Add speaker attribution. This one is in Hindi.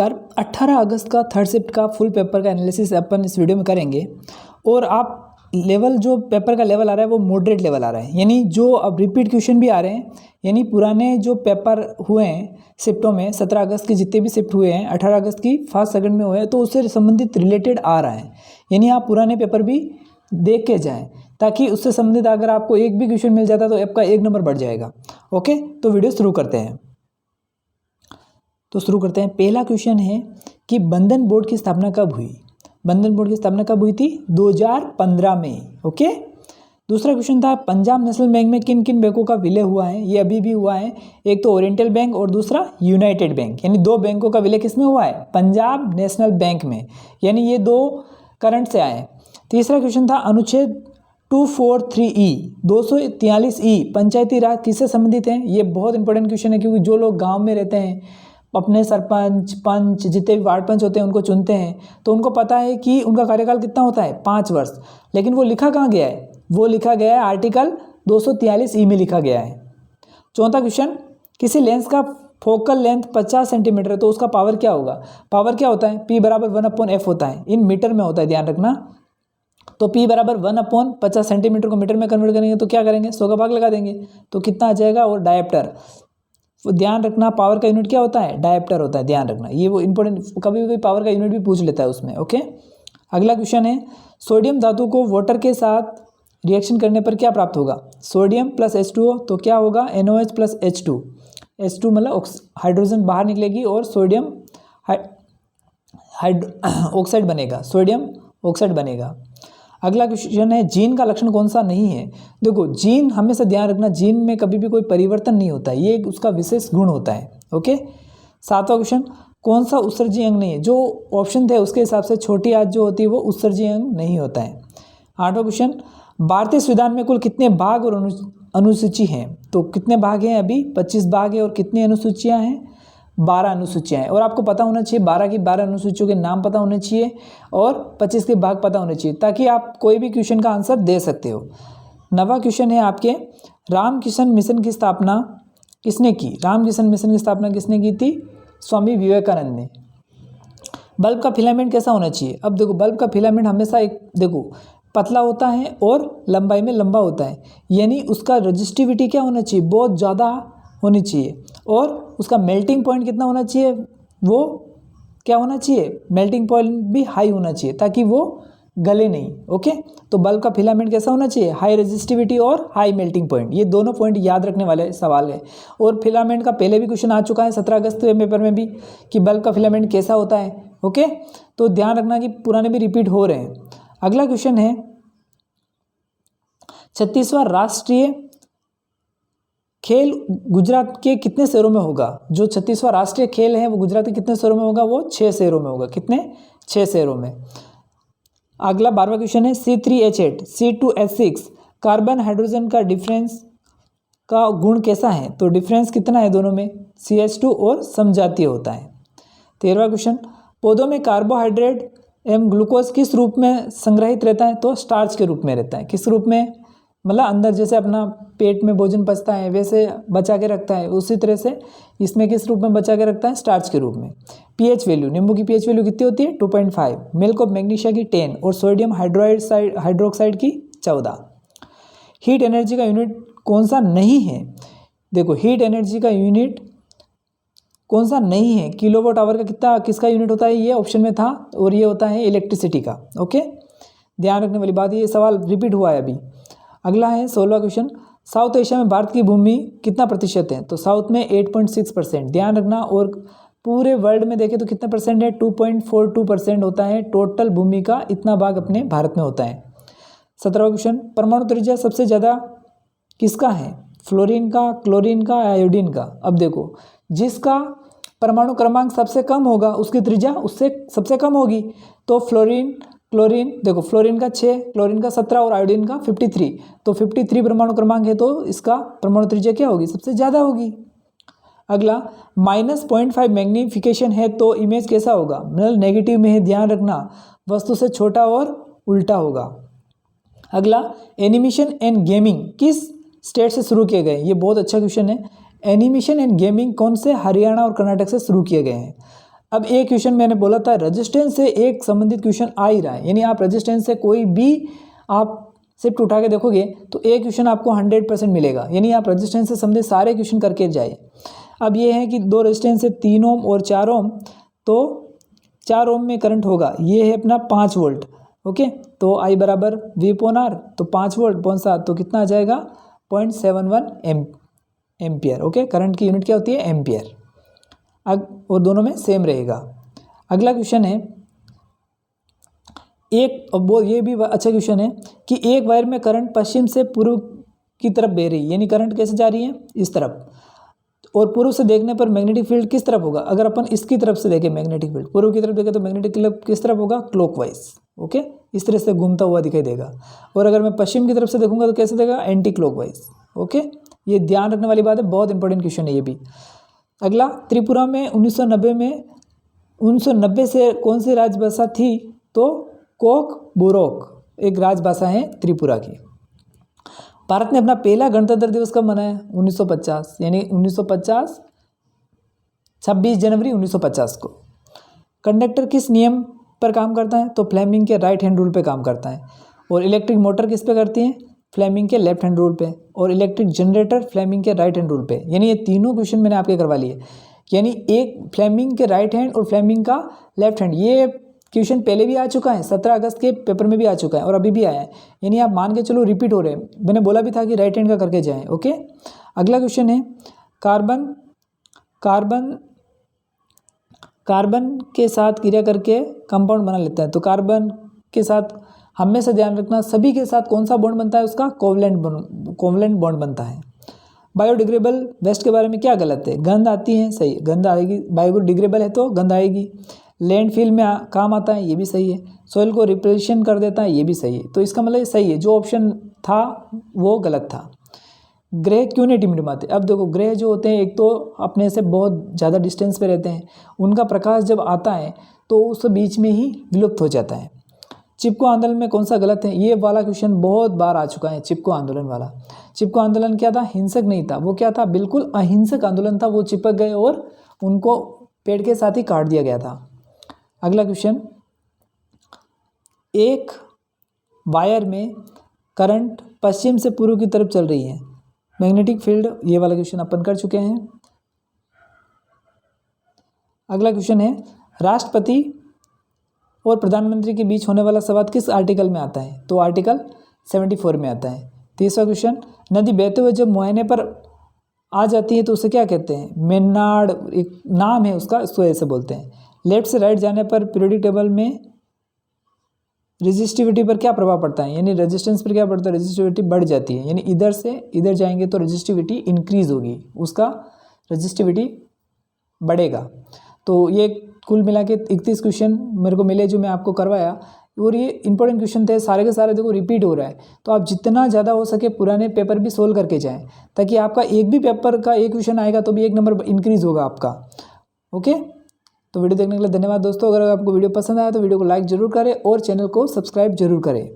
Speaker 1: नमस्कार। 18 अगस्त का थर्ड शिफ्ट का फुल पेपर का एनालिसिस अपन इस वीडियो में करेंगे। और आप लेवल जो पेपर का लेवल आ रहा है वो मॉडरेट लेवल आ रहा है, यानी जो अब रिपीट क्वेश्चन भी आ रहे हैं, यानी पुराने जो पेपर हुए हैं शिफ्टों में 17 अगस्त के जितने भी शिफ्ट हुए हैं 18 अगस्त की फर्स्ट सेकंड में हुए हैं, तो उससे संबंधित रिलेटेड आ रहा है। यानी आप पुराने पेपर भी देख के जाएँ ताकि उससे संबंधित अगर आपको एक भी क्वेश्चन मिल जाता तो आपका एक नंबर बढ़ जाएगा। ओके, तो वीडियो शुरू करते हैं। तो शुरू करते हैं। पहला क्वेश्चन है कि बंधन बोर्ड की स्थापना कब हुई। बंधन बोर्ड की स्थापना कब हुई थी? 2015 में। ओके। दूसरा क्वेश्चन था पंजाब नेशनल बैंक में किन किन बैंकों का विलय हुआ है। ये अभी भी हुआ है, एक तो ओरिएंटल बैंक और दूसरा यूनाइटेड बैंक, यानी दो बैंकों का विलय किस में हुआ है? पंजाब नेशनल बैंक में, यानी ये दो करंट से आए। तीसरा क्वेश्चन था अनुच्छेद 243E 243E पंचायती राज किससे संबंधित है। ये बहुत इंपॉर्टेंट क्वेश्चन है क्योंकि जो लोग गाँव में रहते हैं अपने सरपंच पंच जितने भी वार्ड पंच होते हैं उनको चुनते हैं, तो उनको पता है कि उनका कार्यकाल कितना होता है? 5 वर्ष। लेकिन वो लिखा कहाँ गया है? वो लिखा गया है आर्टिकल 243E में लिखा गया है। चौथा क्वेश्चन, किसी लेंस का फोकल लेंथ 50 सेंटीमीटर है तो उसका पावर क्या होगा? पावर क्या होता है? P बराबर 1/f होता है, इन मीटर में होता है, ध्यान रखना। तो P बराबर 1/50 सेंटीमीटर को मीटर में कन्वर्ट करेंगे तो क्या करेंगे? 100 का भाग लगा देंगे तो कितना आ जाएगा? और डायप्टर, ध्यान रखना पावर का यूनिट क्या होता है? डायप्टर होता है, ध्यान रखना। ये वो इंपॉर्टेंट, कभी कभी पावर का यूनिट भी पूछ लेता है उसमें। ओके। अगला क्वेश्चन है सोडियम धातु को वाटर के साथ रिएक्शन करने पर क्या प्राप्त होगा? सोडियम प्लस H2O तो क्या होगा? NOH plus H2। H2 मतलब हाइड्रोजन बाहर निकलेगी और सोडियम ऑक्साइड बनेगा, सोडियम ऑक्साइड बनेगा। अगला क्वेश्चन है जीन का लक्षण कौन सा नहीं है। देखो जीन हमेशा ध्यान रखना, जीन में कभी भी कोई परिवर्तन नहीं होता है, ये उसका विशेष गुण होता है। ओके। 7वां क्वेश्चन, कौन सा उत्सर्जी अंग नहीं है। जो ऑप्शन थे उसके हिसाब से छोटी आंत जो होती है वो उत्सर्जी अंग नहीं होता है। 8वां क्वेश्चन, भारतीय संविधान में कुल कितने भाग और अनुसूची हैं। तो कितने भाग हैं? अभी 25 भाग है। और कितनी अनुसूचियाँ हैं? 12 अनुसूचियाँ हैं। और आपको पता होना चाहिए 12 की 12 अनुसूचियों के नाम पता होने चाहिए और 25 के भाग पता होने चाहिए ताकि आप कोई भी क्वेश्चन का आंसर दे सकते हो। 9वां क्वेश्चन है आपके, रामकृष्ण मिशन की स्थापना किसने की? रामकृष्ण मिशन की स्थापना किसने की थी? स्वामी विवेकानंद ने। बल्ब का फिलामेंट कैसा होना चाहिए? अब देखो बल्ब का फिलामेंट हमेशा एक देखो पतला होता है और लंबाई में लंबा होता है, यानी उसका रजिस्टिविटी क्या होना चाहिए? बहुत ज़्यादा होनी चाहिए। और उसका मेल्टिंग पॉइंट कितना होना चाहिए? वो क्या होना चाहिए? मेल्टिंग पॉइंट भी हाई होना चाहिए ताकि वो गले नहीं। ओके। तो बल्ब का फिलामेंट कैसा होना चाहिए? हाई रेजिस्टिविटी और हाई मेल्टिंग पॉइंट, ये दोनों पॉइंट याद रखने वाले सवाल है। और फिलामेंट का पहले भी क्वेश्चन आ चुका है 17 अगस्त के पेपर में भी कि बल्ब का फिलामेंट कैसा होता है। ओके, तो ध्यान रखना कि पुराने भी रिपीट हो रहे हैं। अगला क्वेश्चन है 36वां राष्ट्रीय खेल गुजरात के कितने शहरों में होगा? जो 36वां राष्ट्रीय खेल है वो गुजरात के कितने शहरों में होगा? वो 6 शहरों में होगा। कितने? 6 शहरों में। अगला 12वां क्वेश्चन है C3H8 C2H6 कार्बन हाइड्रोजन का डिफरेंस का गुण कैसा है? तो डिफरेंस कितना है दोनों में? CH2 और समजातीय होता है। 13वां क्वेश्चन, पौधों में कार्बोहाइड्रेट एवं ग्लूकोज किस रूप में संग्रहित रहता है? तो स्टार्च के रूप में रहता है। किस रूप में? मतलब अंदर जैसे अपना पेट में भोजन पचता है वैसे बचा के रखता है, उसी तरह से इसमें किस रूप में बचा के रखता है? स्टार्च के रूप में। पीएच वैल्यू, नींबू की पीएच वैल्यू कितनी होती है? 2.5। मिल्क ऑफ मैग्नीशिया की 10 और सोडियम हाइड्रोक्साइड की 14। हीट एनर्जी का यूनिट कौन सा नहीं है? देखो हीट एनर्जी का यूनिट कौन सा नहीं है? किलोवाट आवर का कितना किसका यूनिट होता है? ये ऑप्शन में था और ये होता है इलेक्ट्रिसिटी का। ओके, ध्यान रखने वाली बात, ये सवाल रिपीट हुआ है अभी। अगला है 16वां क्वेश्चन, साउथ एशिया में भारत की भूमि कितना प्रतिशत है? तो साउथ में 8.6%, ध्यान रखना। और पूरे वर्ल्ड में देखें तो कितना परसेंट है? 2.42% होता है टोटल भूमि का, इतना भाग अपने भारत में होता है। 17वां क्वेश्चन, परमाणु त्रिज्या सबसे ज़्यादा किसका है? फ्लोरीन का, क्लोरीन का, आयोडीन का? अब देखो जिसका परमाणु क्रमांक सबसे कम होगा उसकी त्रिज्या उससे सबसे कम होगी। तो क्लोरीन देखो, फ्लोरीन का 6, क्लोरीन का 17 और आयोडीन का 53, तो 53 परमाणु क्रमांक है तो इसका परमाणु त्रिज्या क्या होगी? सबसे ज़्यादा होगी। अगला -0.5 मैग्नीफिकेशन है तो इमेज कैसा होगा? मतलब नेगेटिव में है, ध्यान रखना, वस्तु से छोटा और उल्टा होगा। अगला एनिमेशन एंड गेमिंग किस स्टेट से शुरू किए गए? ये बहुत अच्छा क्वेश्चन है। एनिमेशन एंड गेमिंग कौन से? हरियाणा और कर्नाटक से शुरू किए गए हैं। अब एक क्वेश्चन मैंने बोला था रेजिस्टेंस से एक संबंधित क्वेश्चन आ ही रहा है, यानी आप रेजिस्टेंस से कोई भी आप शिफ्ट उठा के देखोगे तो एक क्वेश्चन आपको 100% मिलेगा, यानी आप रेजिस्टेंस से संबंधित सारे क्वेश्चन करके जाए। अब ये है कि दो रेजिस्टेंस है 3 ओम और 4 ओम, तो 4 ओम में करंट होगा, ये है अपना 5 वोल्ट। ओके, तो I बराबर V/R, तो 5 वोल्ट 7 तो कितना आ जाएगा 0.71 एम्पियर। ओके, करंट की यूनिट क्या होती है एम्पियर। और दोनों में सेम रहेगा। अगला क्वेश्चन है ये भी अच्छा क्वेश्चन है कि एक वायर में करंट पश्चिम से पूर्व की तरफ बह रही है, यानी करंट कैसे जा रही है इस तरफ, और पूर्व से देखने पर मैग्नेटिक फील्ड किस तरफ होगा। अगर अपन इसकी तरफ से देखें मैग्नेटिक फील्ड पूर्व की तरफ देखें तो मैग्नेटिक फील्ड किस तरफ होगा क्लॉकवाइज। ओके, इस तरह से घूमता हुआ दिखाई देगा। और अगर मैं पश्चिम की तरफ से देखूंगा तो कैसे देगा एंटी क्लॉकवाइज। ओके, ये ध्यान रखने वाली बात है, बहुत इंपॉर्टेंट क्वेश्चन है ये भी। अगला, त्रिपुरा में 1990 से कौन सी राजभाषा थी, तो कोक बोरोक एक राजभाषा है त्रिपुरा की। भारत ने अपना पहला गणतंत्र दिवस कब मनाया 1950, यानी 1950 26 जनवरी 1950 को। कंडक्टर किस नियम पर काम करता है, तो फ्लेमिंग के राइट हैंड रूल पे काम करता है। और इलेक्ट्रिक मोटर किस पे करती है, फ्लेमिंग के लेफ्ट हैंड रूल पे। और इलेक्ट्रिक जनरेटर फ्लेमिंग के राइट हैंड रूल पे। यानी ये तीनों क्वेश्चन मैंने आपके करवा लिए, यानी एक फ्लेमिंग के राइट हैंड और फ्लेमिंग का लेफ्ट हैंड। ये क्वेश्चन पहले भी आ चुका है, 17 अगस्त के पेपर में भी आ चुका है और अभी भी आया है, यानी आप मान के चलो रिपीट हो रहे हैं। मैंने बोला भी था कि राइट हैंड का करके जाएं। ओके, अगला क्वेश्चन है कार्बन के साथ क्रिया करके कंपाउंड बना लेता है। तो कार्बन के साथ हमेशा ध्यान रखना, सभी के साथ कौन सा बॉन्ड बनता है, उसका कोवलेंट बॉन्ड बनता है। बायोडिग्रेडेबल वेस्ट के बारे में क्या गलत है, गंध आती है, सही, गंध आएगी। बायोडिग्रेडेबल है तो गंध आएगी। लैंडफिल में काम आता है, ये भी सही है। सॉइल को रिप्लेशन कर देता है, ये भी सही है। तो इसका मतलब सही है, जो ऑप्शन था वो गलत था। ग्रह क्यों नहीं टिमटिमाते, अब देखो ग्रह जो होते हैं एक तो अपने से बहुत ज़्यादा डिस्टेंस पे रहते हैं, उनका प्रकाश जब आता है तो उस बीच में ही विलुप्त हो जाता है। चिपको आंदोलन में कौन सा गलत है, ये वाला क्वेश्चन बहुत बार आ चुका है। चिपको आंदोलन वाला, चिपको आंदोलन क्या था, हिंसक नहीं था, वो क्या था, बिल्कुल अहिंसक आंदोलन था। वो चिपक गए और उनको पेड़ के साथ ही काट दिया गया था। अगला क्वेश्चन, एक वायर में करंट पश्चिम से पूर्व की तरफ चल रही है, मैग्नेटिक फील्ड, ये वाला क्वेश्चन अपन कर चुके हैं। अगला क्वेश्चन है राष्ट्रपति और प्रधानमंत्री के बीच होने वाला संवाद किस आर्टिकल में आता है, तो आर्टिकल 74 में आता है। तीसरा क्वेश्चन, नदी बहते हुए जब मुहाने पर आ जाती है तो उसे क्या कहते हैं, मेन्नाड एक नाम है उसका, उसको ऐसे बोलते हैं। लेफ्ट से राइट जाने पर पीरियोडिक टेबल में रेजिस्टिविटी पर क्या प्रभाव पड़ता है, यानी रेजिस्टेंस पर क्या पड़ता है, रेजिस्टिविटी बढ़ जाती है, यानी इधर से इधर जाएंगे तो रेजिस्टिविटी इंक्रीज होगी, उसका रेजिस्टिविटी बढ़ेगा। तो ये कुल मिला के 31 क्वेश्चन मेरे को मिले जो मैं आपको करवाया, और ये इंपॉर्टेंट क्वेश्चन थे सारे के सारे। देखो रिपीट हो रहा है, तो आप जितना ज़्यादा हो सके पुराने पेपर भी सोल्व करके जाएं, ताकि आपका एक भी पेपर का एक क्वेश्चन आएगा तो भी 1 नंबर इंक्रीज होगा आपका। ओके, तो वीडियो देखने के लिए धन्यवाद दोस्तों। अगर आपको वीडियो पसंद आया तो वीडियो को लाइक जरूर करें और चैनल को सब्सक्राइब जरूर करें।